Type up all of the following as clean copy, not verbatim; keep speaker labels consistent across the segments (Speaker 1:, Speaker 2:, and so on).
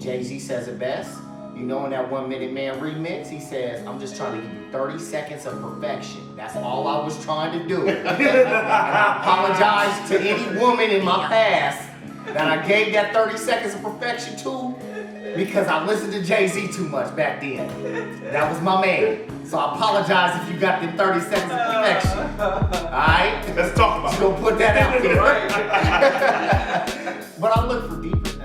Speaker 1: Jay-Z says it best. You know, in that 1 Minute Man remix, he says, I'm just trying to give you 30 seconds of perfection. That's all I was trying to do. And I apologize to any woman in my past that I gave that 30 seconds of perfection to because I listened to Jay-Z too much back then. That was my man. So I apologize if you got them 30 seconds of perfection. Alright?
Speaker 2: Let's talk about it.
Speaker 1: Just gonna put that out there. But I look for deeper things.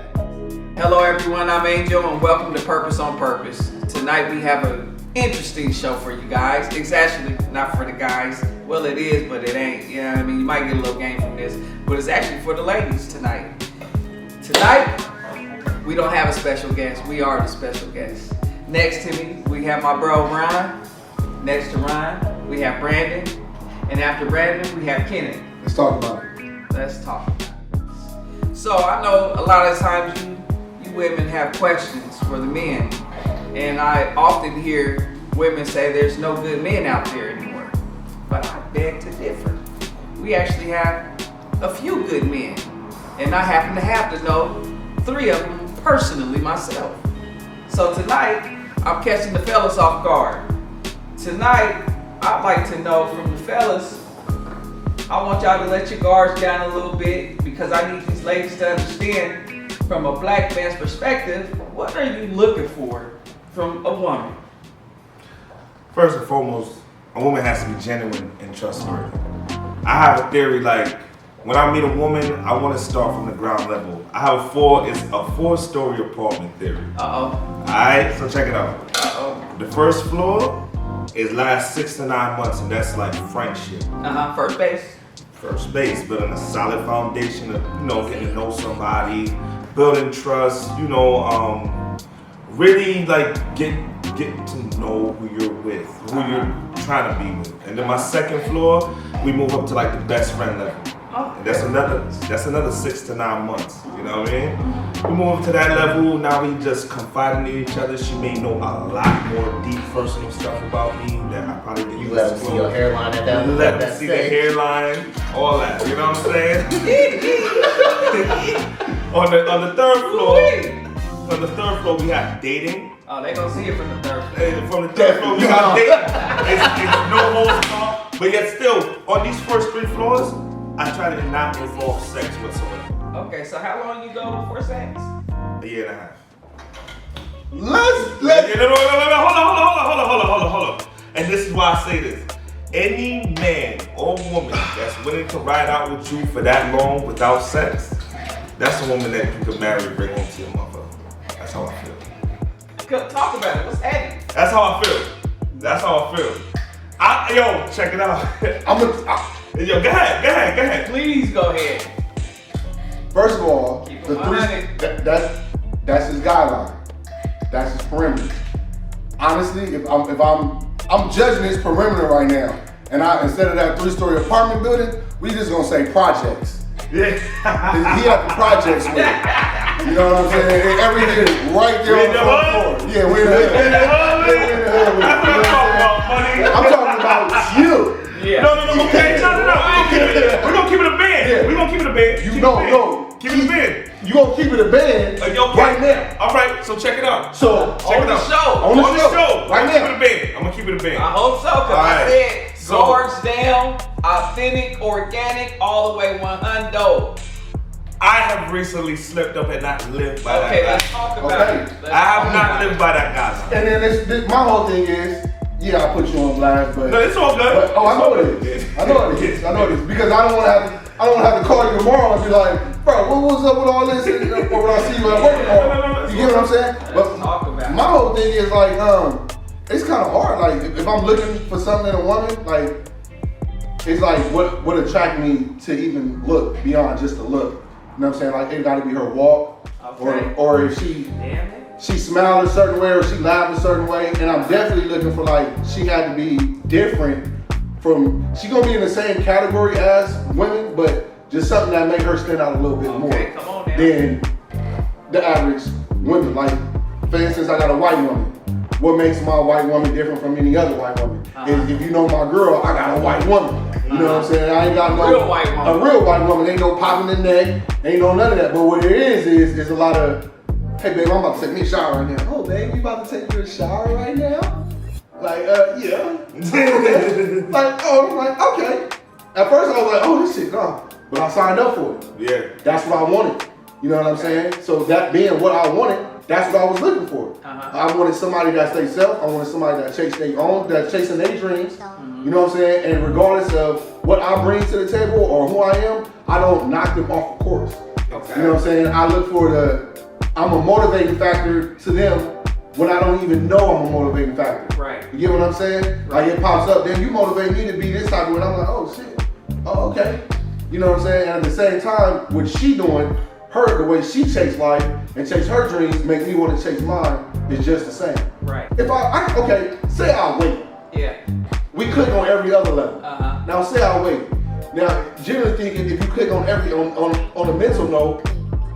Speaker 3: Hello everyone, I'm Angel and welcome to Purpose on Purpose. Tonight we have an interesting show for you guys. It's actually not for the guys. Well, it is, but it ain't. You know what I mean? You might get a little game from this, but it's actually for the ladies tonight. Tonight, we don't have a special guest. We are the special guest. Next to me, we have my bro, Ryan. Next to Ryan, we have Brandon. And after Brandon, we have Kenneth.
Speaker 4: Let's talk about it.
Speaker 3: Let's talk about it. So I know a lot of times you women have questions for the men. And I often hear women say there's no good men out there anymore. But I beg to differ. We actually have a few good men. And I happen to have to know 3 of them personally myself. So tonight, I'm catching the fellas off guard. Tonight, I'd like to know from the fellas, I want y'all to let your guards down a little bit because I need these ladies to understand from a black man's perspective, what are you looking for from a woman?
Speaker 2: First and foremost, a woman has to be genuine and trustworthy. I have a theory like, when I meet a woman, I want to start from the ground level. I have a 4-story apartment theory. Alright, so check it out. The first floor is last 6 to 9 months, and that's like friendship.
Speaker 3: First base.
Speaker 2: First base, building a solid foundation of, getting to know somebody, building trust, really like get to know who you're with, who you're trying to be with. And then my second floor, we move up to like the best friend level. And that's another 6 to 9 months. You know what I mean? We move up to that level. Now we just confiding in each other. She may know a lot more deep personal stuff about me that I probably didn't.
Speaker 1: You let them see your hairline at that.
Speaker 2: Let them see the hairline, all that. You know what I'm saying? on the third floor, we have dating.
Speaker 3: Oh, they gonna see it from the third floor.
Speaker 2: And from the third floor, we have dating. It's no holds barred. But yet still, on these first 3 floors, I try to not involve sex whatsoever.
Speaker 3: Okay, so how long you go before sex?
Speaker 2: A year and a half. Hold on. And this is why I say this. Any man or woman that's willing to ride out with you for that long without sex, that's a woman that you could marry and bring home to your mother. That's how I feel.
Speaker 3: Talk about it. What's happening?
Speaker 2: That's how I feel. Yo, check it out. Yo, go ahead.
Speaker 3: Please go ahead.
Speaker 4: First of all,
Speaker 3: Keep
Speaker 4: the
Speaker 3: it
Speaker 4: 3 that's his guideline. That's his perimeter. Honestly, if I'm judging his perimeter right now, and instead of that 3-story apartment building, we just gonna say projects.
Speaker 2: Yeah.
Speaker 4: He had the projects with it. You know what I'm saying? And everything right there on the front floor. Yeah, we're in the hood.
Speaker 2: That's what I'm talking about, buddy.
Speaker 4: I'm talking about you.
Speaker 3: Yeah.
Speaker 2: No. Okay, no. We're gonna keep it a band.
Speaker 4: Yeah.
Speaker 2: We're gonna keep it a band. Keep it a band.
Speaker 4: You gonna keep it a band right now.
Speaker 2: All right, so check it out.
Speaker 4: So
Speaker 2: Check it out.
Speaker 4: On the show. Right now.
Speaker 2: I'm gonna keep it a band.
Speaker 3: I hope so, because I said guards down, authentic, organic, all the way 100.
Speaker 2: I have recently slipped up and not lived by
Speaker 3: Okay,
Speaker 2: that
Speaker 3: let's talk about it.
Speaker 2: guy. I have not lived by that guy.
Speaker 4: And then this my whole thing is, yeah, I put you on blast, but
Speaker 2: No, it's all good.
Speaker 4: I know it is. I know it is because I don't want to have to call you tomorrow and be like, bro, what was up with all this? Or when I see you at work tomorrow, you get what I'm saying? But
Speaker 3: talk about it.
Speaker 4: my whole thing is like, it's kind of hard. Like if I'm looking for something in a woman, like it's like what attract me to even look beyond just the look. You know what I'm saying? Like it got to be her walk, or if she smiled a certain way or she laughed a certain way, and I'm definitely looking for like she had to be different from. She gonna be in the same category as women, but just something that make her stand out a little bit more
Speaker 3: come on now.
Speaker 4: than the average women. Like for instance, I got a white woman. What makes my white woman different from any other white woman is if you know my girl, I got a white woman. You know what I'm saying? I ain't got no
Speaker 3: real white woman.
Speaker 4: A real white woman. Ain't no popping the neck. Ain't no none of that. But what it is a lot of hey babe, I'm about to take me a shower right now. Oh babe, you about to take you a shower right now? Like, yeah. Like, oh, I'm like, okay. At first I was like, oh, this shit, no. But I signed up for it.
Speaker 2: Yeah.
Speaker 4: That's what I wanted. You know what I'm saying? So that being what I wanted, that's what I was looking for. I wanted somebody that stays self. I wanted somebody that that's chasing their dreams. You know what I'm saying? And regardless of what I bring to the table or who I am, I don't knock them off the course.
Speaker 3: Okay.
Speaker 4: You know what I'm saying? I look for I'm a motivating factor to them when I don't even know I'm a motivating factor.
Speaker 3: Right.
Speaker 4: You get what I'm saying? Like it pops up, then you motivate me to be this type of way. I'm like, oh shit. Oh, okay. You know what I'm saying? And at the same time, what she doing, the way she chased life and chase her dreams make me want to chase mine is just the same.
Speaker 3: Right.
Speaker 4: If okay, say I wait.
Speaker 3: Yeah.
Speaker 4: We click on every other level.
Speaker 3: Uh-huh.
Speaker 4: Now say I wait. Now, generally thinking, if you click on on a mental note,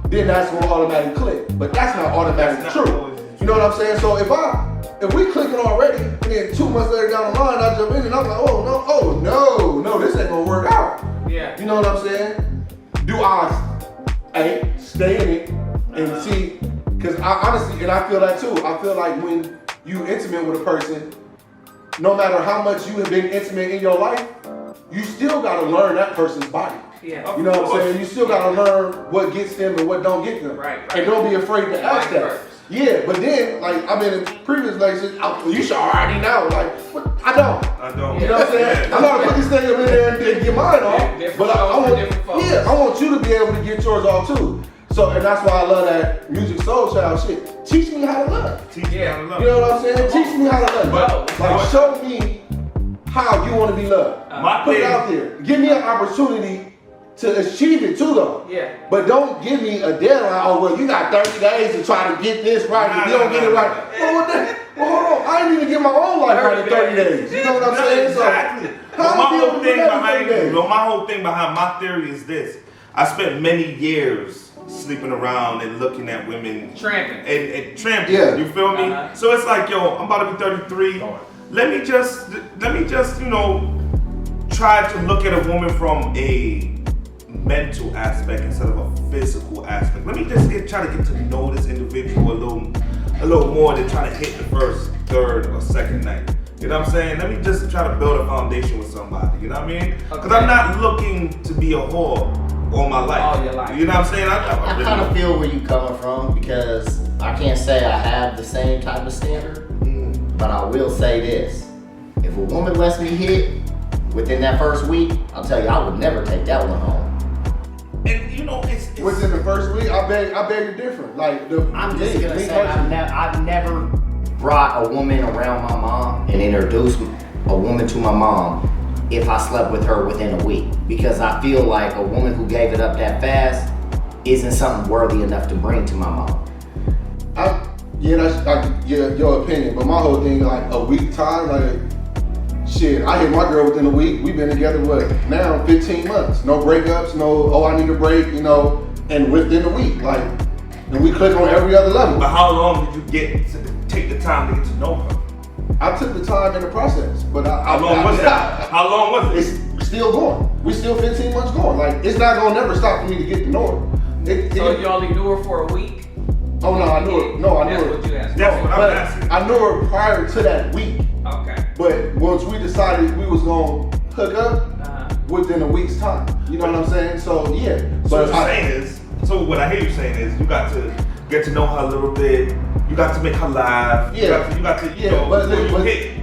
Speaker 4: then that's gonna automatically click. But that's not automatically true. You know what I'm saying? So if we clicking already, and then 2 months later down the line, I jump in and I'm like, oh no, this ain't gonna work out.
Speaker 3: Yeah.
Speaker 4: You know what I'm saying? Do I stay in it and see? Because I honestly, and I feel that too. I feel like when you intimate with a person, no matter how much you have been intimate in your life, you still gotta learn that person's body.
Speaker 3: Yeah.
Speaker 4: You know what I'm saying? You still gotta learn what gets them and what don't get them.
Speaker 3: Right.
Speaker 4: And don't be afraid to ask
Speaker 3: Right
Speaker 4: that.
Speaker 3: first.
Speaker 4: Yeah, but then, like, I've been in previous relationships, you should already know. Like, what? I don't.
Speaker 2: don't.
Speaker 4: You know what I'm saying? I'm not gonna put this thing up in there and get mine off.
Speaker 3: Different
Speaker 4: But I
Speaker 3: shows for
Speaker 4: want,
Speaker 3: different folks.
Speaker 4: yeah, I want you to be able to get yours off too. So, and that's why I love that music soul child shit. Teach me how to love.
Speaker 2: Teach me how to love.
Speaker 4: You know what I'm saying? Teach me how to love.
Speaker 3: But-
Speaker 4: Like, show me how you want to be loved.
Speaker 2: My
Speaker 4: Put it
Speaker 2: thing-
Speaker 4: out there. Give me an opportunity to achieve it too, though.
Speaker 3: Yeah.
Speaker 4: But don't give me a deadline. Oh well, you got 30 days to try to get this right. If you don't get it right, well, hold on. I ain't even get my own life right in 30 days. You know what I'm saying?
Speaker 2: Exactly.
Speaker 4: So,
Speaker 2: But
Speaker 4: how
Speaker 2: my
Speaker 4: do you
Speaker 2: whole
Speaker 4: do
Speaker 2: thing
Speaker 4: that in
Speaker 2: behind
Speaker 4: 30 days?
Speaker 2: my whole thing behind my theory is this: I spent many years sleeping around and looking at women
Speaker 3: Tramping.
Speaker 2: and tramping.
Speaker 4: Yeah.
Speaker 2: You feel me?
Speaker 3: Uh-huh.
Speaker 2: So it's like, yo, I'm about to be 33. Let me just, try to look at a woman from a mental aspect instead of a physical aspect. Let me just try to get to know this individual a little more than trying to hit the first, third, or second night. You know what I'm saying? Let me just try to build a foundation with somebody. You know what I mean? Because
Speaker 3: Okay.
Speaker 2: I'm not looking to be a whore all my life.
Speaker 3: All your life.
Speaker 2: You know what I'm saying?
Speaker 1: I kind of feel where you coming from because I can't say I have the same type of standard, but I will say this. If a woman lets me hit within that first week, I'll tell you, I would never take that one home.
Speaker 2: And you know, it's
Speaker 4: Within the first week, I beg you different. Like
Speaker 1: I'm just
Speaker 4: me
Speaker 1: gonna say,
Speaker 4: personally.
Speaker 1: I've never brought a woman around my mom and introduced a woman to my mom if I slept with her within a week. Because I feel like a woman who gave it up that fast isn't something worthy enough to bring to my mom.
Speaker 4: That's your opinion, but my whole thing, like a week time, like shit, I hit my girl within a week. We've been together now 15 months. No breakups, no I need a break, and within a week, like, and we click on every other level.
Speaker 2: But how long did you take the time to get to know her?
Speaker 4: I took the time in the process, but
Speaker 2: How long was that? How long was it?
Speaker 4: It's still going. We still 15 months going. Like it's not gonna never stop for me to get to know her.
Speaker 3: So you only knew her for a week?
Speaker 4: Oh no, I knew her. No, I knew
Speaker 3: That's
Speaker 4: her.
Speaker 3: what you asked.
Speaker 2: That's what I'm
Speaker 4: But
Speaker 2: asking.
Speaker 4: I knew her prior to that week.
Speaker 3: Okay.
Speaker 4: But once we decided we was gonna hook up within a week's time, you know what I'm saying? So yeah.
Speaker 2: So what I hear you saying is you got to get to know her a little bit. You got to make her laugh.
Speaker 4: Yeah.
Speaker 2: You got to
Speaker 4: Yeah, but
Speaker 2: before you
Speaker 4: look,
Speaker 2: hit.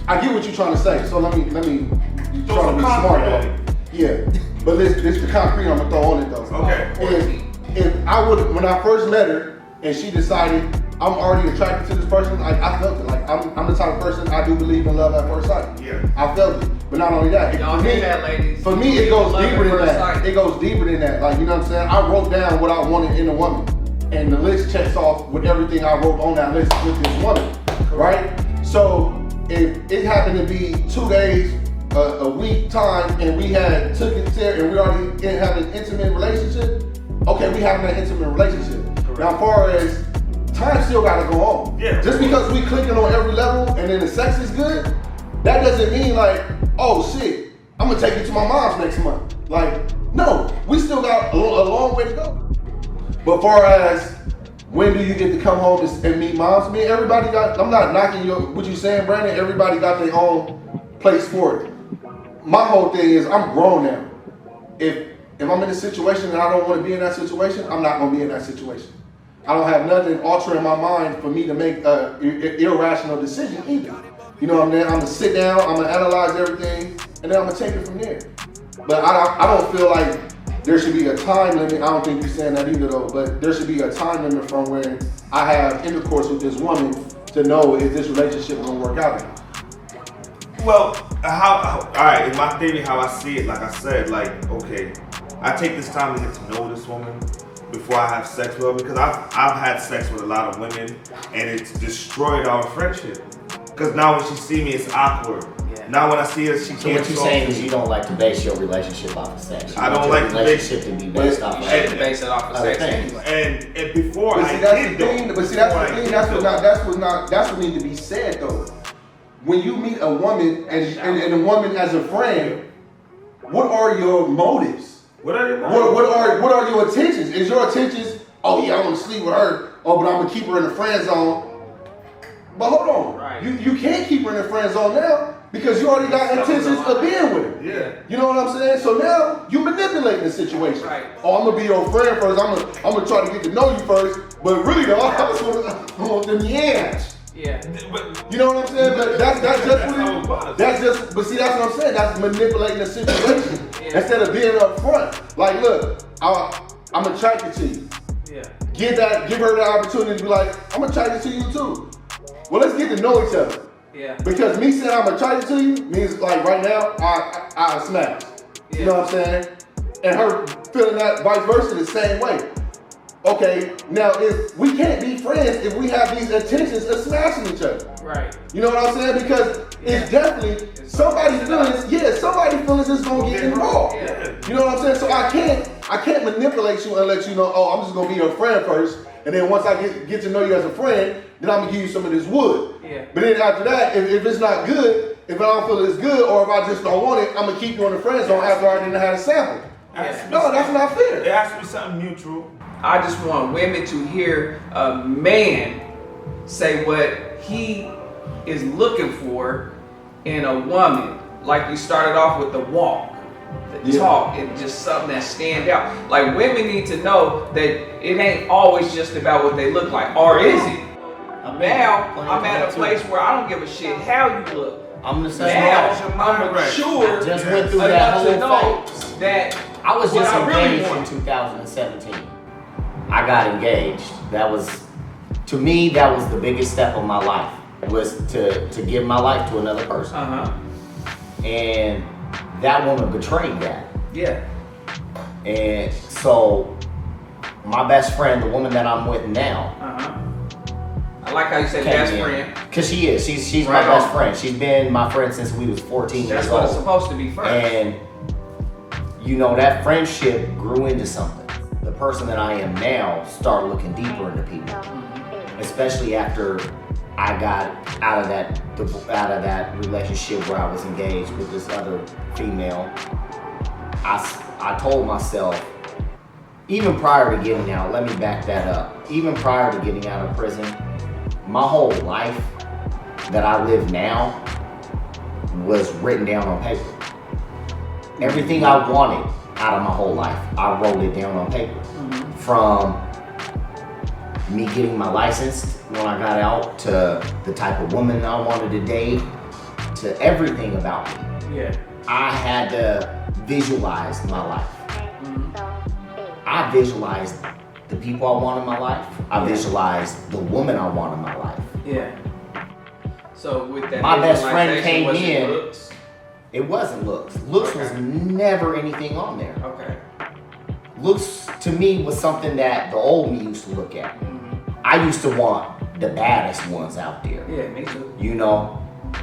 Speaker 4: I get what you're trying to say. So let me. You
Speaker 2: Throw
Speaker 4: trying to
Speaker 2: some
Speaker 4: be
Speaker 2: concrete
Speaker 4: smart
Speaker 2: on
Speaker 4: about
Speaker 2: it.
Speaker 4: it. Yeah. But this the concrete I'm gonna throw on it though.
Speaker 2: Okay.
Speaker 4: If I would, when I first met her and she decided I'm already attracted to this person, I felt it. Like I'm the type of person, I do believe in love at first sight.
Speaker 2: Yeah.
Speaker 4: I felt it. But not only that,
Speaker 3: Y'all hear that, ladies?
Speaker 4: For me, it goes
Speaker 3: Love at
Speaker 4: deeper than
Speaker 3: first
Speaker 4: that.
Speaker 3: sight.
Speaker 4: It goes deeper than that. Like, you know what I'm saying? I wrote down what I wanted in a woman. And the list checks off with everything I wrote on that list with this woman. Right? So if it happened to be 2 days, a week time, and we had took it there and we already had an intimate relationship, okay, we having an intimate relationship. Now, as far as time still gotta go on.
Speaker 2: Yeah.
Speaker 4: Just because we clicking on every level and then the sex is good, that doesn't mean like, oh shit, I'm gonna take you to my mom's next month. Like, no, we still got a long way to go. But far as when do you get to come home and meet moms? I mean, everybody got, I'm not knocking what you saying, Brandon. Everybody got their own place for it. My whole thing is I'm grown now. If I'm in a situation and I don't want to be in that situation, I'm not going to be in that situation. I don't have nothing altering my mind for me to make an irrational decision either. You know what I'm saying? I'm going to sit down, I'm going to analyze everything, and then I'm going to take it from there. But I don't feel like there should be a time limit. I don't think you're saying that either though, but there should be a time limit from when I have intercourse with this woman to know if this relationship will work out or not.
Speaker 2: Well, all right, in my theory, how I see it, like I said, like, okay, I take this time to get to know this woman before I have sex with her, because I've had sex with a lot of women and it's destroyed our friendship. Because now when she see me, it's awkward. Yeah. Now when I see her, she
Speaker 1: So
Speaker 2: can't
Speaker 1: what you're
Speaker 2: talk
Speaker 1: saying
Speaker 2: to
Speaker 1: is
Speaker 2: me.
Speaker 1: you don't like to base your relationship off of sex. You
Speaker 2: I don't
Speaker 1: want
Speaker 2: like
Speaker 1: your
Speaker 2: to
Speaker 1: relationship to be based off of
Speaker 3: You
Speaker 1: sex.
Speaker 3: shouldn't base it off of
Speaker 1: Other
Speaker 3: sex
Speaker 1: things.
Speaker 3: anyway.
Speaker 2: And before
Speaker 4: But
Speaker 2: I
Speaker 4: see, that's
Speaker 2: did
Speaker 4: the thing.
Speaker 2: though.
Speaker 4: But see, that's
Speaker 2: Before
Speaker 4: the
Speaker 2: I
Speaker 4: thing.
Speaker 2: did
Speaker 4: That's what needs to be said though. When you meet a woman and a woman as a friend, what are your motives?
Speaker 2: What are your
Speaker 4: What are your intentions? Is your intentions, oh yeah, I want to sleep with her, oh but I'm gonna keep her in the friend zone. But hold on,
Speaker 3: Right.
Speaker 4: you can't keep her in the friend zone now because you already got intentions of being with her.
Speaker 2: Yeah.
Speaker 4: You know what I'm saying? So now you manipulating the situation.
Speaker 3: Right.
Speaker 4: Oh, I'm gonna be your friend first. I'm gonna try to get to know you first. But really though, I just want them yams.
Speaker 3: Yeah.
Speaker 2: But
Speaker 4: You know what I'm saying? But that's just
Speaker 2: That's
Speaker 4: what
Speaker 2: how it
Speaker 4: it,
Speaker 2: was.
Speaker 4: that's just. But see, that's what I'm saying. That's manipulating the situation
Speaker 3: Yeah.
Speaker 4: instead of being up front. Like, look, I'm attracted to you.
Speaker 3: Yeah.
Speaker 4: Give her the opportunity to be like, I'm attracted to you too. Well, let's get to know each other.
Speaker 3: Yeah.
Speaker 4: Because me saying I'm attracted to you means like right now I smash. You know what I'm saying? And her feeling that vice versa the same way. Okay, now if we can't be friends if we have these intentions of smashing each other.
Speaker 3: Right.
Speaker 4: You know what I'm saying? Because it's definitely somebody's feelings. Yeah, somebody's feelings is gonna get involved.
Speaker 3: Yeah.
Speaker 4: You know what I'm saying? So I can't manipulate you and let you know. Oh, I'm just gonna be your friend first, and then once I get to know you as a friend, then I'm gonna give you some of this wood.
Speaker 3: Yeah.
Speaker 4: But then after that, if it's not good, if I don't feel it's good, or if I just don't want it, I'm gonna keep you in the friend zone after I didn't have a sample. No, that's not fair.
Speaker 2: it has to be something mutual.
Speaker 3: I just want women to hear a man say what he is looking for in a woman. Like you started off with the walk, the talk, and just something that stand out. Like women need to know that it ain't always just about what they look like, or is it? Now I'm at a place where I don't give a shit how you look.
Speaker 1: I'm the same
Speaker 3: Now
Speaker 1: way.
Speaker 3: I'm mature
Speaker 1: I just went through that
Speaker 3: enough to
Speaker 1: whole
Speaker 3: know
Speaker 1: phase.
Speaker 3: that
Speaker 1: I was
Speaker 3: what
Speaker 1: just
Speaker 3: I really
Speaker 1: engaged in
Speaker 3: want.
Speaker 1: 2017. I got engaged. That was, to me, that was the biggest step of my life, was to give my life to another person. And that woman betrayed that.
Speaker 3: Yeah.
Speaker 1: And so my best friend, the woman that I'm with now,
Speaker 3: I like how you say best friend.
Speaker 1: Cause she is. She's
Speaker 3: Right
Speaker 1: my best
Speaker 3: on.
Speaker 1: friend. She's been my friend since we was 14
Speaker 3: That's
Speaker 1: years
Speaker 3: what
Speaker 1: old.
Speaker 3: it's supposed to be first.
Speaker 1: And you know, that friendship grew into something. The person that I am now started looking deeper into people, especially after I got out of that relationship where I was engaged with this other female. I told myself, even prior to getting out, let me back that up. Even prior to getting out of prison, my whole life that I live now was written down on paper. Everything I wanted out of my whole life, I wrote it down on paper. From me getting my license when I got out, to the type of woman I wanted to date, to everything about me.
Speaker 3: Yeah.
Speaker 1: I had to visualize my life. I visualized the people I want in my life. I visualized the woman I want in my life.
Speaker 3: Yeah. So with that,
Speaker 1: My best friend
Speaker 3: visualization,
Speaker 1: came
Speaker 3: was it
Speaker 1: in.
Speaker 3: looks?
Speaker 1: It wasn't looks. Looks was never anything on there.
Speaker 3: Okay.
Speaker 1: Looks to me was something that the old me used to look at. I used to want the baddest ones out there.
Speaker 3: Yeah, me too.
Speaker 1: You know?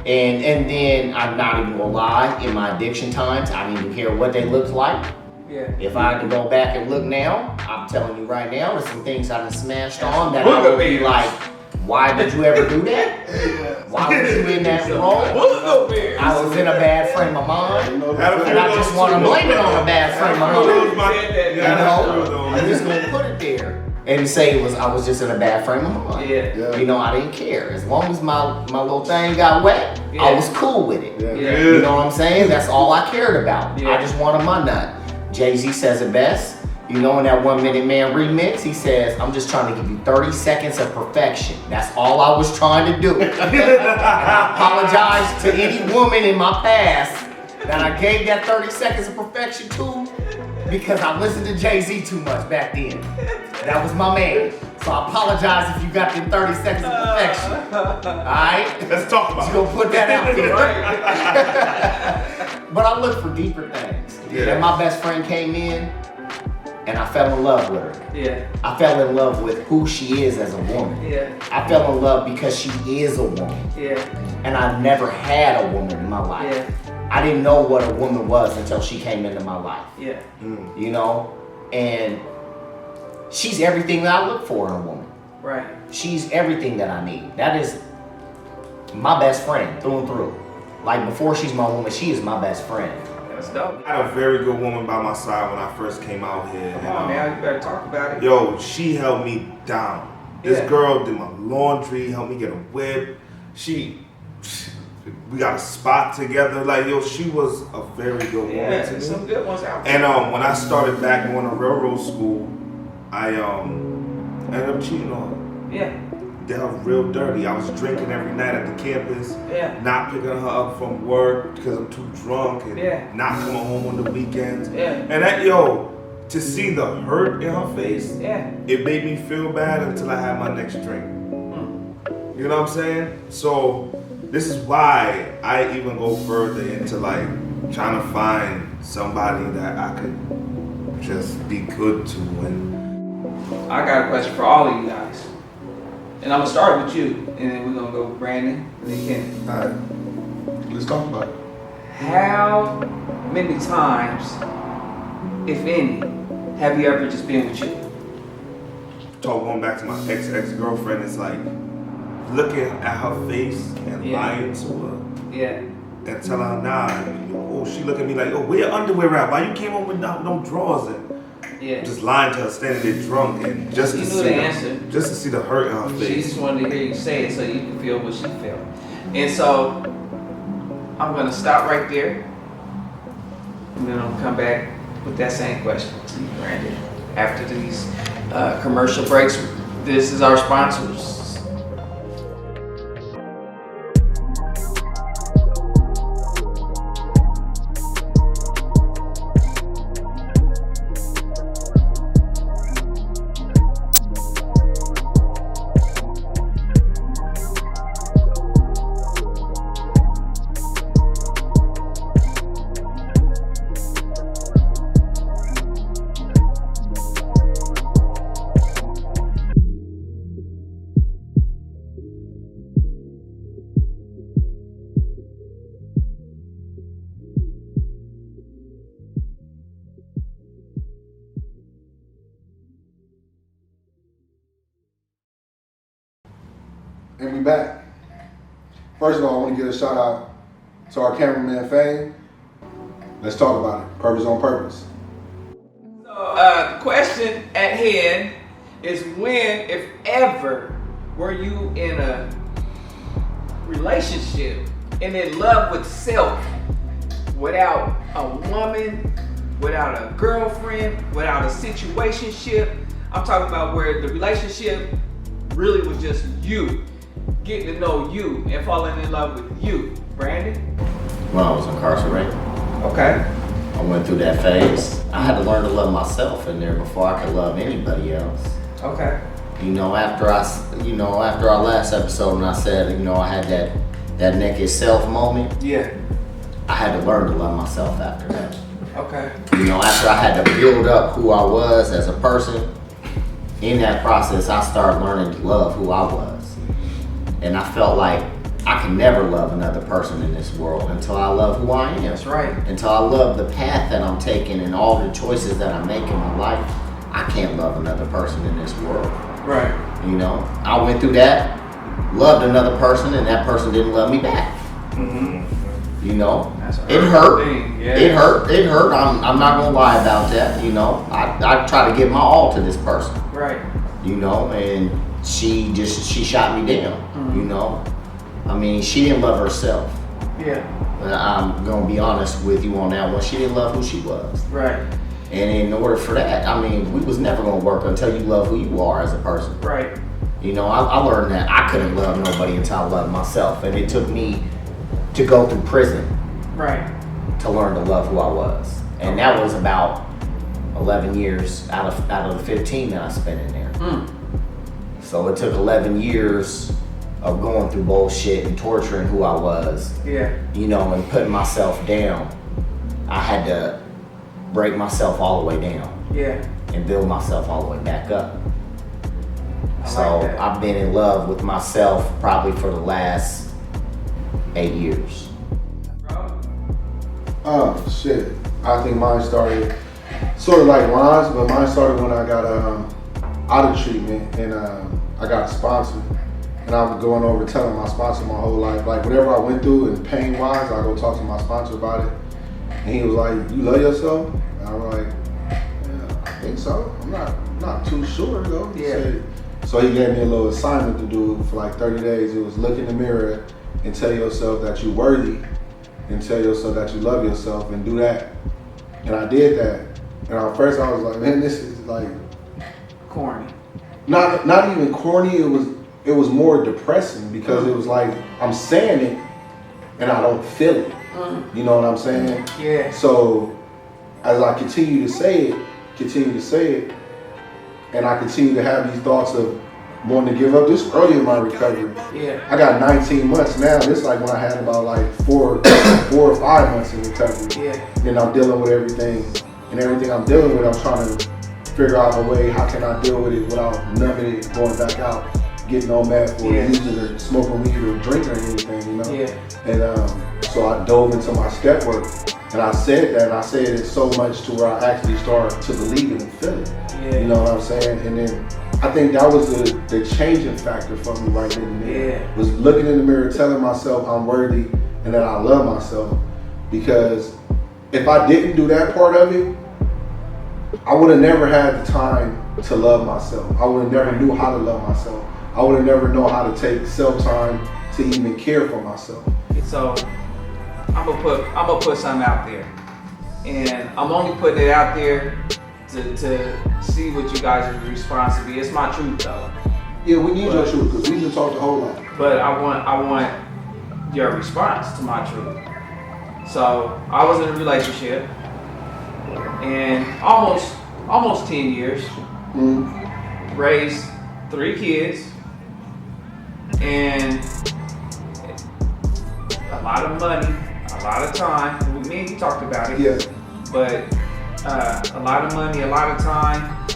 Speaker 1: And then I'm not even gonna lie, in my addiction times, I didn't even care what they looked like.
Speaker 3: Yeah.
Speaker 1: If I had to go back and look now, I'm telling you right now, there's some things I done smashed on that I would be like, why did you ever do that? Why was you in that role? I was in a bad frame of mind, and I just want to blame it on a bad frame of mind. You know, I'm just gonna put it there. and say I was just in a bad frame of mind.
Speaker 3: Yeah.
Speaker 1: You know, I didn't care. As long as my little thing got wet, I was cool with it.
Speaker 3: Yeah.
Speaker 1: You know what I'm saying? That's all I cared about.
Speaker 3: Yeah.
Speaker 1: I just wanted my nut. Jay-Z says it best. You know, in that 1 Minute Man remix, he says, I'm just trying to give you 30 seconds of perfection. That's all I was trying to do. And I apologize to any woman in my past that I gave that 30 seconds of perfection to, because I listened to Jay-Z too much back then. That was my man. So I apologize if you got them 30 seconds of perfection. Alright?
Speaker 2: Let's talk about
Speaker 1: Just
Speaker 2: it.
Speaker 1: gonna put that out there. But I look for deeper things.
Speaker 2: Yeah.
Speaker 1: And my best friend came in and I fell in love with her.
Speaker 3: Yeah.
Speaker 1: I fell in love with who she is as a woman.
Speaker 3: Yeah.
Speaker 1: I fell in love because she is a woman.
Speaker 3: Yeah.
Speaker 1: And I never had a woman in my life.
Speaker 3: Yeah.
Speaker 1: I didn't know what a woman was until she came into my life.
Speaker 3: Yeah.
Speaker 1: You know? And she's everything that I look for in a woman.
Speaker 3: Right.
Speaker 1: She's everything that I need. That is my best friend through and through. Like, before she's my woman, she is my best friend.
Speaker 3: That's dope.
Speaker 2: I had a very good woman by my side when I first came out here.
Speaker 3: Come on, man. You better talk about it.
Speaker 2: Yo, she held me down. This
Speaker 3: Yeah.
Speaker 2: girl did my laundry, helped me get a whip. We got a spot together. Like, yo, she was a very good woman
Speaker 3: Yeah,
Speaker 2: to
Speaker 3: there's
Speaker 2: me.
Speaker 3: some good ones out there.
Speaker 2: And when I started back going to railroad school, I ended up cheating on her.
Speaker 3: Yeah.
Speaker 2: Did her real dirty. I was drinking every night at the campus,
Speaker 3: Yeah.
Speaker 2: not picking her up from work because I'm too drunk, and
Speaker 3: Yeah.
Speaker 2: not coming home on the weekends.
Speaker 3: Yeah.
Speaker 2: And that, yo, to see the hurt in her face,
Speaker 3: Yeah.
Speaker 2: it made me feel bad until I had my next drink. You know what I'm saying? So this is why I even go further into like trying to find somebody that I could just be good to. And
Speaker 3: I got a question for all of you guys. And I'm gonna start with you, and then we're gonna go with Brandon, and then Kenny.
Speaker 4: All right, let's talk about it.
Speaker 3: How many times, if any, have you ever just been with you?
Speaker 2: going back to my ex-girlfriend, it's like looking at her face and
Speaker 3: Yeah.
Speaker 2: lying to her.
Speaker 3: Yeah.
Speaker 2: And telling her, nah, oh, she look at me like, oh, where your underwear at? Why you came home with no drawers? And
Speaker 3: Yeah.
Speaker 2: just lying to her, standing there drunk, and just
Speaker 3: You
Speaker 2: to
Speaker 3: knew
Speaker 2: see
Speaker 3: the answer.
Speaker 2: just to see the hurt in her
Speaker 3: She
Speaker 2: face.
Speaker 3: just wanted to hear you say it so you can feel what she felt. And so I'm gonna stop right there. And then I'll come back with that same question to you, Brandon. After these commercial breaks, this is our sponsors.
Speaker 4: And we back. First of all, I want to give a shout out to our cameraman Fame. Let's talk about it. Purpose on purpose.
Speaker 3: So the question at hand is, when, if ever, were you in a relationship and in love with self without a woman, without a girlfriend, without a situationship? I'm talking about where the relationship really was just you, getting to know you and falling in love with you. Brandon?
Speaker 1: When I was incarcerated,
Speaker 3: Okay.
Speaker 1: I went through that phase. I had to learn to love myself in there before I could love anybody else.
Speaker 3: Okay.
Speaker 1: You know, after our last episode, and I said, I had that naked self moment,
Speaker 3: Yeah.
Speaker 1: I had to learn to love myself after that.
Speaker 3: Okay.
Speaker 1: After I had to build up who I was as a person, in that process, I started learning to love who I was. And I felt like I can never love another person in this world until I love who I am.
Speaker 3: That's right.
Speaker 1: Until I love the path that I'm taking and all the choices that I make in my life, I can't love another person in this world.
Speaker 3: Right.
Speaker 1: I went through that, loved another person, and that person didn't love me back.
Speaker 3: That's a
Speaker 1: It hurt.
Speaker 3: thing. Yeah.
Speaker 1: It hurt. I'm not gonna lie about that. I try to give my all to this person.
Speaker 3: Right.
Speaker 1: you know, and she shot me down, you know. I mean, she didn't love herself.
Speaker 3: Yeah.
Speaker 1: And I'm gonna be honest with you on that one. She didn't love who she was.
Speaker 3: Right.
Speaker 1: And in order for that, I mean, we was never gonna work until you love who you are as a person.
Speaker 3: Right.
Speaker 1: You know, I learned that I couldn't love nobody until I loved myself. And it took me to go through prison
Speaker 3: Right.
Speaker 1: to learn to love who I was. And that was about 11 years out of the 15 that I spent in there. So it took 11 years of going through bullshit and torturing who I was,
Speaker 3: Yeah.
Speaker 1: you know, and putting myself down. I had to break myself all the way down
Speaker 3: Yeah.
Speaker 1: and build myself all the way back up.
Speaker 3: I
Speaker 1: So
Speaker 3: like that.
Speaker 1: I've been in love with myself probably for the last 8 years.
Speaker 3: Bro?
Speaker 4: Shit. I think mine started sort of like Ron's, but mine started when I got out of treatment and I got a sponsor. And I was going over telling my sponsor my whole life. Like whatever I went through and pain wise, I go talk to my sponsor about it. And he was like, "You love yourself?" And I was like, "Yeah, I think so. I'm not too sure though." He
Speaker 3: Yeah.
Speaker 4: said, so he gave me a little assignment to do for like 30 days. It was look in the mirror and tell yourself that you're worthy and tell yourself that you love yourself and do that. And I did that. And at first I was like, man, this is like
Speaker 3: Corny.
Speaker 4: not even corny. It was more depressing because it was like I'm saying it and I don't feel it. You know what I'm saying?
Speaker 3: Yeah.
Speaker 4: So as I continue to say it, and I continue to have these thoughts of wanting to give up. This early in my recovery.
Speaker 3: Yeah.
Speaker 4: I got 19 months now. This like when I had about like four or 5 months in recovery.
Speaker 3: Yeah.
Speaker 4: Then I'm dealing with everything, and everything I'm dealing with, I'm trying to figure out a way. How can I deal with it without numbing it, going back out, getting on meth or
Speaker 3: Yeah.
Speaker 4: using or smoking weed or drinking or anything, you know?
Speaker 3: Yeah.
Speaker 4: And so I dove into my step work, and I said that, and I said it so much to where I actually started to believe it and feel it.
Speaker 3: Yeah.
Speaker 4: You know what I'm saying? And then I think that was the changing factor for me right then and there.
Speaker 3: Yeah.
Speaker 4: Was looking in the mirror, telling myself I'm worthy and that I love myself. Because if I didn't do that part of it, I would have never had the time to love myself. I would have never knew how to love myself. I would have never known how to take self-time to even care for myself.
Speaker 3: So I'm gonna put something out there, and I'm only putting it out there to see what you guys' response will be. It's my truth though,
Speaker 4: Yeah, we need your truth because we've been talking a whole lot.
Speaker 3: but I want your response to my truth. So I was in a relationship, and almost 10 years, raised 3 kids, and a lot of money, a lot of time. Me and you talked about it.
Speaker 4: Yeah.
Speaker 3: But a lot of money, a lot of time,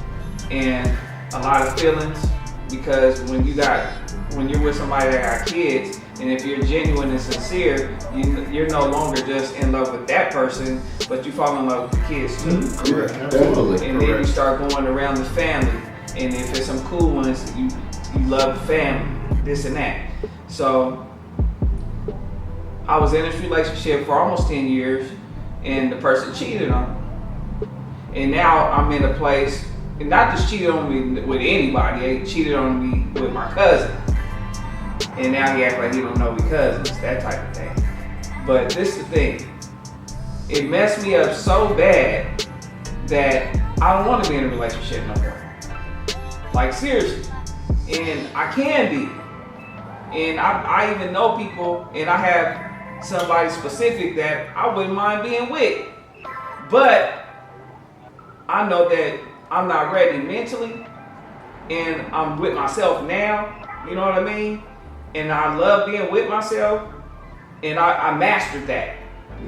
Speaker 3: and a lot of feelings. Because when you're with somebody that got kids, and if you're genuine and sincere, you're no longer just in love with that person, but you fall in love with the kids too.
Speaker 1: Correct. Absolutely.
Speaker 3: And then you start going around the family, and if there's some cool ones, you love the family, this and that. So I was in this relationship for almost 10 years, and the person cheated on me. And now I'm in a place, and not just cheated on me with anybody, he cheated on me with my cousin. And now he act like he don't know we cousins, that type of thing. But this is the thing, it messed me up so bad that I don't want to be in a relationship no more. Like seriously. And I can be. And I even know people, and I have somebody specific that I wouldn't mind being with. But I know that I'm not ready mentally, and I'm with myself now, you know what I mean? And I love being with myself, and I mastered that,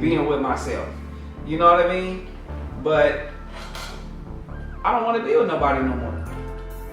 Speaker 3: being with myself. You know what I mean? But I don't want to be with nobody no more.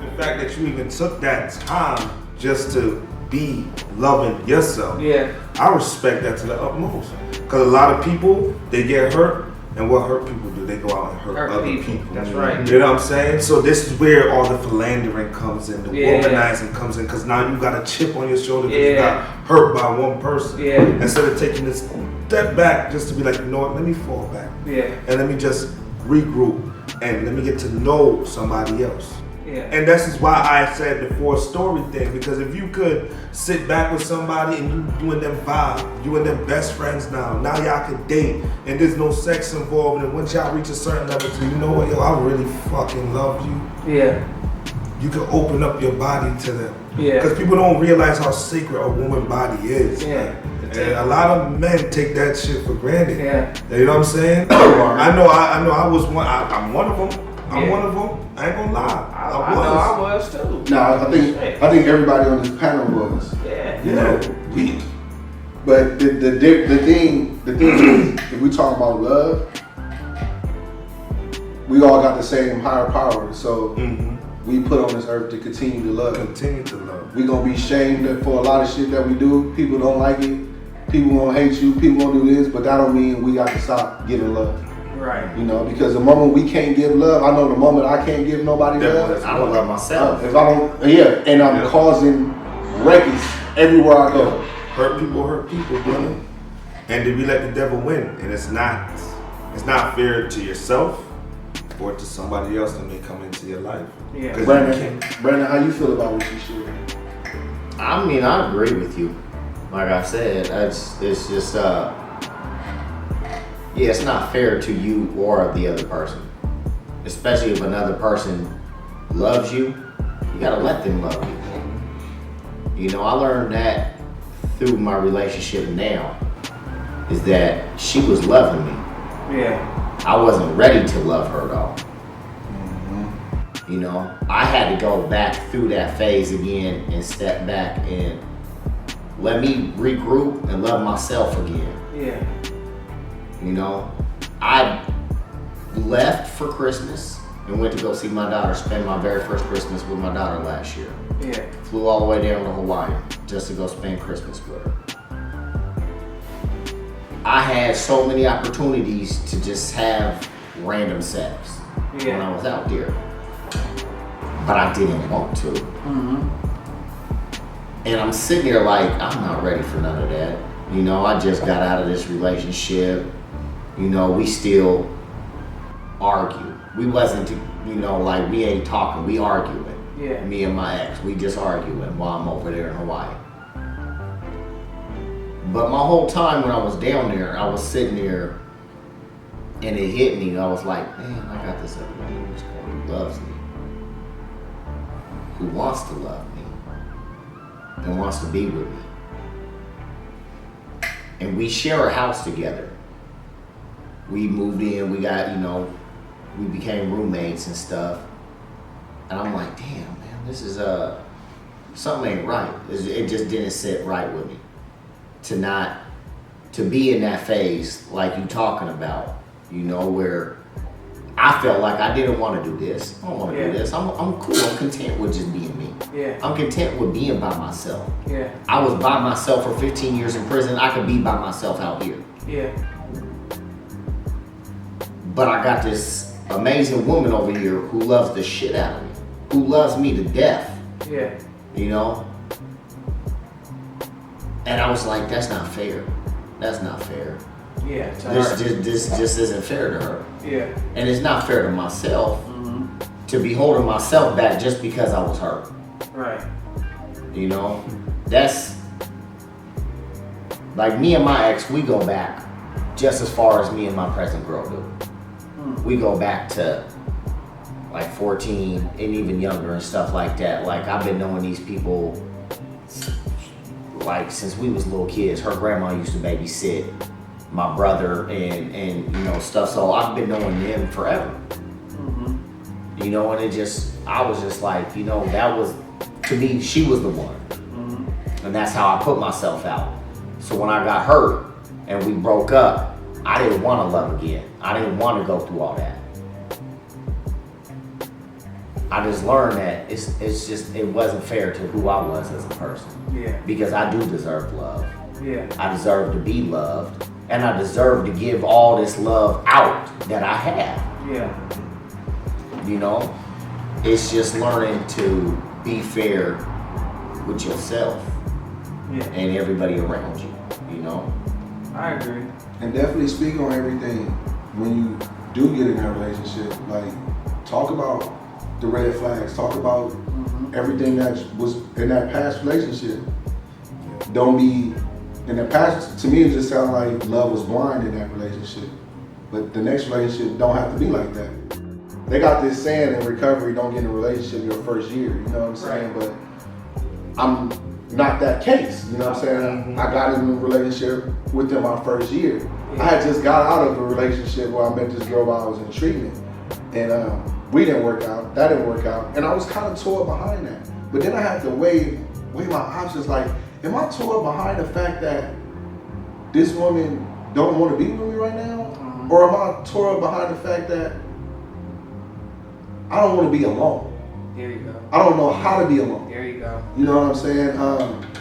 Speaker 2: The fact that you even took that time just to be loving yourself,
Speaker 3: Yeah.
Speaker 2: I respect that to the utmost. Because a lot of people, they get hurt, and what hurt people do, they go out and hurt other people.
Speaker 3: That's right.
Speaker 2: You know what I'm saying? So this is where all the philandering comes in, the
Speaker 3: Yeah.
Speaker 2: womanizing comes in, because now you got a chip on your shoulder because you
Speaker 3: Yeah.
Speaker 2: got hurt by one person.
Speaker 3: Yeah.
Speaker 2: Instead of taking this step back just to be like, you know what, let me fall back.
Speaker 3: Yeah.
Speaker 2: And let me just regroup and let me get to know somebody else.
Speaker 3: Yeah.
Speaker 2: And this is why I said the 4-story thing, because if you could sit back with somebody and you and them vibe, you and them best friends now y'all can date and there's no sex involved, and once y'all reach a certain level to, you know what, yo, I really fucking love you.
Speaker 3: Yeah.
Speaker 2: You can open up your body to them.
Speaker 3: Yeah.
Speaker 2: Because people don't realize how sacred a woman's body is.
Speaker 3: Yeah.
Speaker 2: And a lot of men take that shit for granted.
Speaker 3: Yeah.
Speaker 2: You know what I'm saying? I know I was one. I'm one of them. I'm
Speaker 3: Yeah.
Speaker 2: one of them. I ain't gonna lie.
Speaker 3: I know I was too.
Speaker 4: Nah, I think everybody on this panel was.
Speaker 3: Yeah.
Speaker 2: Yeah. We.
Speaker 4: But the thing is, if we talk about love, we all got the same higher power. So we put on this earth to continue to love.
Speaker 2: Continue to love.
Speaker 4: We gonna be shamed for a lot of shit that we do. People don't like it. People gonna hate you. People gonna do this, but that don't mean we got to stop giving love.
Speaker 3: Right.
Speaker 4: You know, because the moment we can't give love, I know the moment I can't give nobody love.
Speaker 1: I don't love myself.
Speaker 4: If I don't, and I'm causing wreckage everywhere I go.
Speaker 2: Hurt people, brother. And then we let the devil win, and it's not fair to yourself or to somebody else that may come into your life.
Speaker 3: Yeah.
Speaker 2: 'Cause you
Speaker 4: Brandon, how you feel about what you shared?
Speaker 1: I mean, I agree with you. Like I said, it's just it's not fair to you or the other person. Especially if another person loves you, you gotta let them love you. You know, I learned that through my relationship now, is that she was loving me.
Speaker 3: Yeah.
Speaker 1: I wasn't ready to love her though. You know, I had to go back through that phase again and step back and let me regroup and love myself again.
Speaker 3: Yeah.
Speaker 1: You know, I left for Christmas and went to go see my daughter, spend my very first Christmas with my daughter last year.
Speaker 3: Yeah.
Speaker 1: Flew all the way down to Hawaii just to go spend Christmas with her. I had so many opportunities to just have random sex when I was out there, but I didn't want to. And I'm sitting there like, I'm not ready for none of that. You know, I just got out of this relationship. You know, we still argue. We wasn't, you know, like we ain't talking, we arguing.
Speaker 3: Yeah.
Speaker 1: Me and my ex, we just arguing while I'm over there in Hawaii. But my whole time when I was down there, I was sitting there and it hit me. I was like, man, I got this other woman who loves me, who wants to love me, and wants to be with me. And we share a house together. We moved in, we got, you know, we became roommates and stuff. And I'm like, damn, man, this is, something ain't right. It just didn't sit right with me. To be in that phase like you talking about, you know, where I felt like I didn't want to do this. I don't want to do this. I'm cool. I'm content with just being me.
Speaker 3: Yeah.
Speaker 1: I'm content with being by myself.
Speaker 3: Yeah.
Speaker 1: I was by myself for 15 years in prison. I could be by myself out here.
Speaker 3: Yeah.
Speaker 1: But I got this amazing woman over here who loves the shit out of me, who loves me to death.
Speaker 3: Yeah.
Speaker 1: You know? And I was like, that's not fair. That's not fair.
Speaker 3: Yeah.
Speaker 1: This just isn't fair to her.
Speaker 3: Yeah.
Speaker 1: And it's not fair to myself to be holding myself back just because I was hurt.
Speaker 3: Right.
Speaker 1: You know? That's like me and my ex, we go back just as far as me and my present girl do. We go back to like 14 and even younger and stuff like that. Like I've been knowing these people like since we was little kids. Her grandma used to babysit my brother and you know stuff. So I've been knowing them forever. You know, and I was just like, you know, that was, to me, she was the one. And that's how I put myself out. So when I got hurt and we broke up, I didn't want to love again. I didn't want to go through all that. I just learned that it wasn't fair to who I was as a person.
Speaker 3: Yeah.
Speaker 1: Because I do deserve love.
Speaker 3: Yeah.
Speaker 1: I deserve to be loved. And I deserve to give all this love out that I have.
Speaker 3: Yeah.
Speaker 1: You know? It's just learning to be fair with yourself and everybody around you, you know?
Speaker 3: I agree.
Speaker 4: And definitely speak on everything when you do get in that relationship. Like, talk about the red flags. Talk about everything that was in that past relationship. Don't be in the past. To me, it just sounded like love was blind in that relationship. But the next relationship don't have to be like that. They got this saying in recovery: don't get in a relationship your first year. You know what I'm saying? But I'm not that case. You know what I'm saying? I got in a relationship within my first year. I had just got out of a relationship where I met this girl while I was in treatment, and we didn't work out. That didn't work out, and I was kind of tore behind that. But then I had to weigh my options. Like, am I tore behind the fact that this woman don't want to be with me right now, or am I tore behind the fact that I don't want to be alone?
Speaker 3: There you go.
Speaker 4: I don't know how to be alone.
Speaker 3: There you go.
Speaker 4: You know what I'm saying?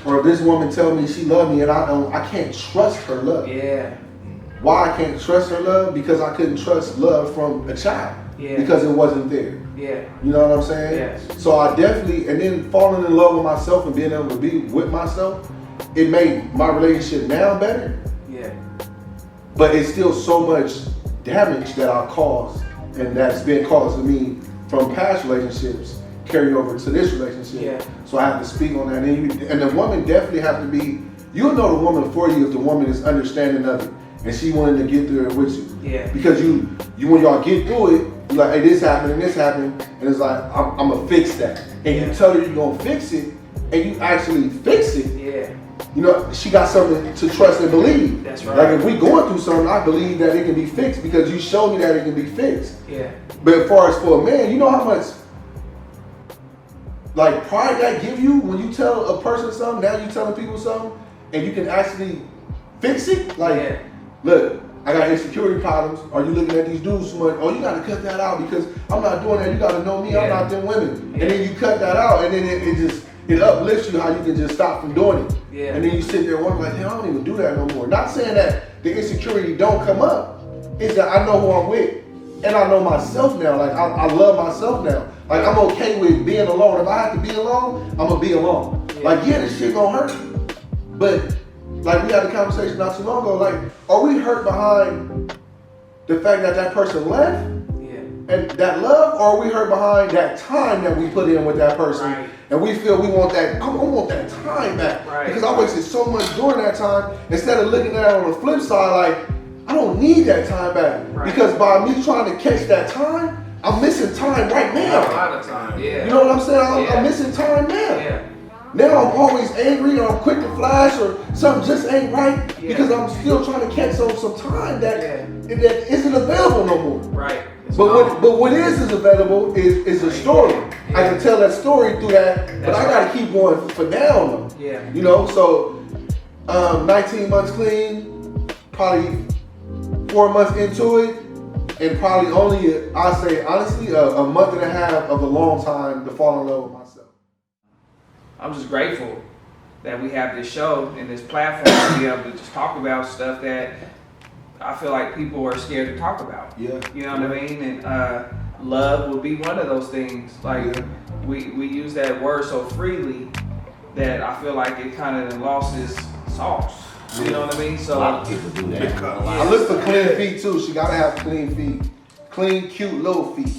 Speaker 4: Or if this woman tell me she love me and I can't trust her love.
Speaker 3: Yeah.
Speaker 4: Why I can't trust her love? Because I couldn't trust love from a child.
Speaker 3: Yeah.
Speaker 4: Because it wasn't there.
Speaker 3: Yeah.
Speaker 4: You know what I'm saying?
Speaker 3: Yes.
Speaker 4: So I definitely, and then falling in love with myself and being able to be with myself, it made my relationship now better.
Speaker 3: Yeah.
Speaker 4: But it's still so much damage that I caused and that's been caused to me from past relationships carried over to this relationship.
Speaker 3: Yeah.
Speaker 4: So I have to speak on that. And the woman definitely have to be, you'll know the woman for you if the woman is understanding of it and she wanting to get through it with you.
Speaker 3: Yeah.
Speaker 4: Because you when y'all get through it, you're like, hey, this happened and this happened, and it's like, I'm gonna fix that. And you tell her you're gonna fix it, and you actually fix it.
Speaker 3: Yeah.
Speaker 4: You know, she got something to trust and believe.
Speaker 3: That's right.
Speaker 4: Like if we going through something, I believe that it can be fixed because you showed me that it can be fixed.
Speaker 3: Yeah.
Speaker 4: But as far as for a man, you know how much like pride that give you when you tell a person something, now you telling people something, and you can actually fix it? Like, look, I got insecurity problems. Are you looking at these dudes too much? Oh, you gotta cut that out because I'm not doing that. You gotta know me, I'm not them women. And then you cut that out and then it uplifts you how you can just stop from doing it.
Speaker 3: Yeah.
Speaker 4: And then you sit there and wonder like, hey, I don't even do that no more. Not saying that the insecurity don't come up. It's that I know who I'm with. And I know myself now. Like I love myself now. Like I'm okay with being alone. If I have to be alone, I'm gonna be alone.
Speaker 3: Yeah.
Speaker 4: Like yeah, this shit gonna hurt. But like we had a conversation not too long ago. Like, are we hurt behind the fact that that person left and that love, or are we hurt behind that time that we put in with that person?
Speaker 3: Right.
Speaker 4: And we feel we want that. I want that time back because I wasted so much during that time. Instead of looking at it on the flip side, like I don't need that time back because by me trying to catch that time, I'm missing time right now.
Speaker 3: A lot of time. Yeah.
Speaker 4: You know what I'm saying? I'm missing time now.
Speaker 3: Yeah.
Speaker 4: Now I'm always angry or I'm quick to flash or something just ain't right because I'm still trying to catch some time that isn't available no more.
Speaker 3: Right.
Speaker 4: But what is available is a story. I can tell that story through that, but I gotta keep going for now though.
Speaker 3: Yeah.
Speaker 4: You know, so 19 months clean, probably 4 months into it, and probably only, I say honestly, a month and a half of a long time to fall in love with myself.
Speaker 3: I'm just grateful that we have this show and this platform to be able to just talk about stuff that I feel like people are scared to talk about.
Speaker 4: Yeah.
Speaker 3: You know what I mean? And love would be one of those things. Like we use that word so freely that I feel like it kind of lost its sauce. You know what I mean? So
Speaker 1: A lot of people do that.
Speaker 4: I look for clean feet too. She gotta have clean feet. Clean, cute little feet.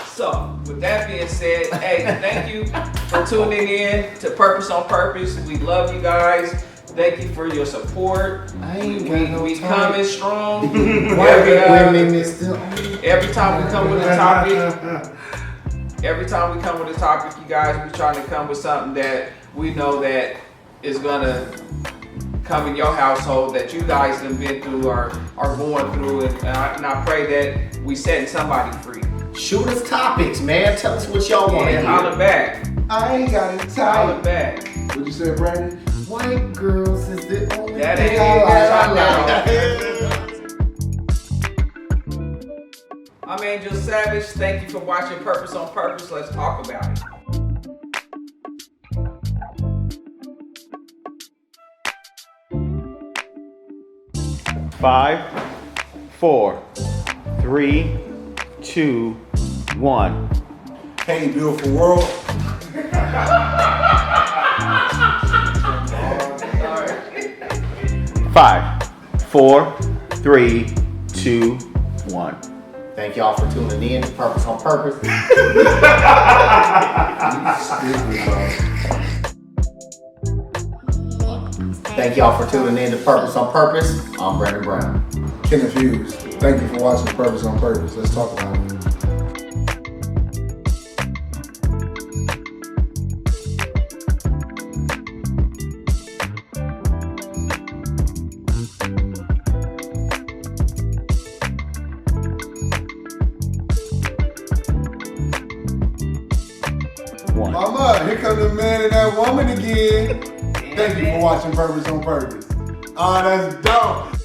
Speaker 3: So, with that being said, hey, thank you for tuning in to Purpose on Purpose. We love you guys. Thank you for your support.
Speaker 1: I ain't got no
Speaker 3: We
Speaker 1: time.
Speaker 3: coming strong.
Speaker 1: White women is still.
Speaker 3: Every time we come with a topic, you guys, we trying to come with something that we know that is gonna come in your household that you guys have been through or are going through, and I pray that we setting somebody free.
Speaker 1: Shoot us topics, man. Tell us what y'all want to
Speaker 3: And
Speaker 1: hear.
Speaker 3: holler back.
Speaker 4: I ain't got it
Speaker 3: Holler
Speaker 4: tight.
Speaker 3: back.
Speaker 4: What you say, Brandon?
Speaker 1: White girls is the only
Speaker 3: That
Speaker 1: thing
Speaker 3: ain't
Speaker 1: I
Speaker 3: it.
Speaker 1: like.
Speaker 3: I'm Angel Savage. Thank you for watching Purpose on Purpose. Let's talk about it.
Speaker 5: 5, 4, 3, 2, 1.
Speaker 4: Hey, beautiful world.
Speaker 5: 5, 4, 3, 2, 1.
Speaker 1: Thank y'all for tuning in to Purpose on Purpose. Thank y'all for tuning in to Purpose on Purpose. I'm Brandon Brown.
Speaker 4: Kenneth Hughes. Thank you for watching Purpose on Purpose. Let's talk about it.
Speaker 5: One.
Speaker 4: Mama, here comes the man and that woman again. Thank you for watching Purpose on Purpose. Oh, that's dope.